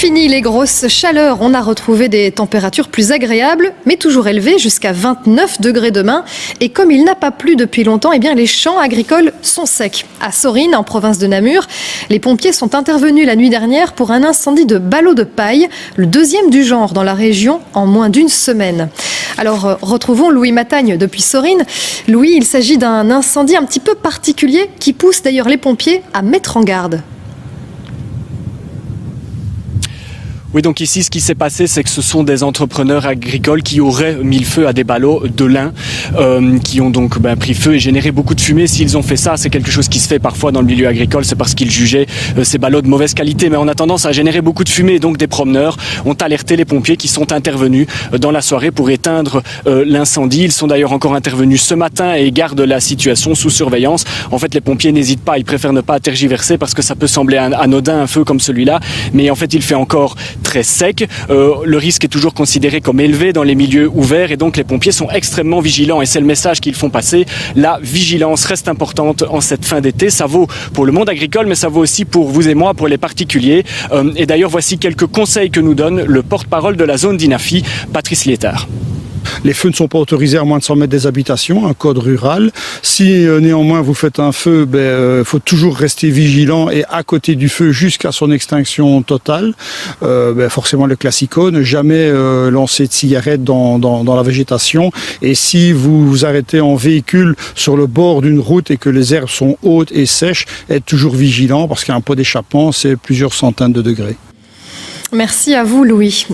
Fini les grosses chaleurs, on a retrouvé des températures plus agréables, mais toujours élevées, jusqu'à 29 degrés demain. Et comme il n'a pas plu depuis longtemps, eh bien les champs agricoles sont secs. À Sorines, en province de Namur, les pompiers sont intervenus la nuit dernière pour un incendie de ballots de paille, le deuxième du genre dans la région en moins d'une semaine. Alors retrouvons Louis Matagne depuis Sorines. Louis, il s'agit d'un incendie un petit peu particulier qui pousse d'ailleurs les pompiers à mettre en garde. Oui, donc ici, ce qui s'est passé, c'est que ce sont des entrepreneurs agricoles qui auraient mis le feu à des ballots de lin, qui ont donc pris feu et généré beaucoup de fumée. S'ils ont fait ça, c'est quelque chose qui se fait parfois dans le milieu agricole, c'est parce qu'ils jugeaient ces ballots de mauvaise qualité. Mais on a tendance à générer beaucoup de fumée. Et donc des promeneurs ont alerté les pompiers qui sont intervenus dans la soirée pour éteindre l'incendie. Ils sont d'ailleurs encore intervenus ce matin et gardent la situation sous surveillance. En fait, les pompiers n'hésitent pas, ils préfèrent ne pas tergiverser parce que ça peut sembler anodin, un feu comme celui-là. Mais en fait, il fait encore très sec. Le risque est toujours considéré comme élevé dans les milieux ouverts et donc les pompiers sont extrêmement vigilants et c'est le message qu'ils font passer. La vigilance reste importante en cette fin d'été. Ça vaut pour le monde agricole mais ça vaut aussi pour vous et moi, pour les particuliers. Et d'ailleurs, voici quelques conseils que nous donne le porte-parole de la zone d'Inafi, Patrice Liétard. Les feux ne sont pas autorisés à moins de 100 mètres des habitations, un code rural. Si néanmoins vous faites un feu, faut toujours rester vigilant et à côté du feu jusqu'à son extinction totale. Forcément le classico, ne jamais lancer de cigarettes dans la végétation. Et si vous vous arrêtez en véhicule sur le bord d'une route et que les herbes sont hautes et sèches, être toujours vigilant parce qu'un pot d'échappement, c'est plusieurs centaines de degrés. Merci à vous Louis.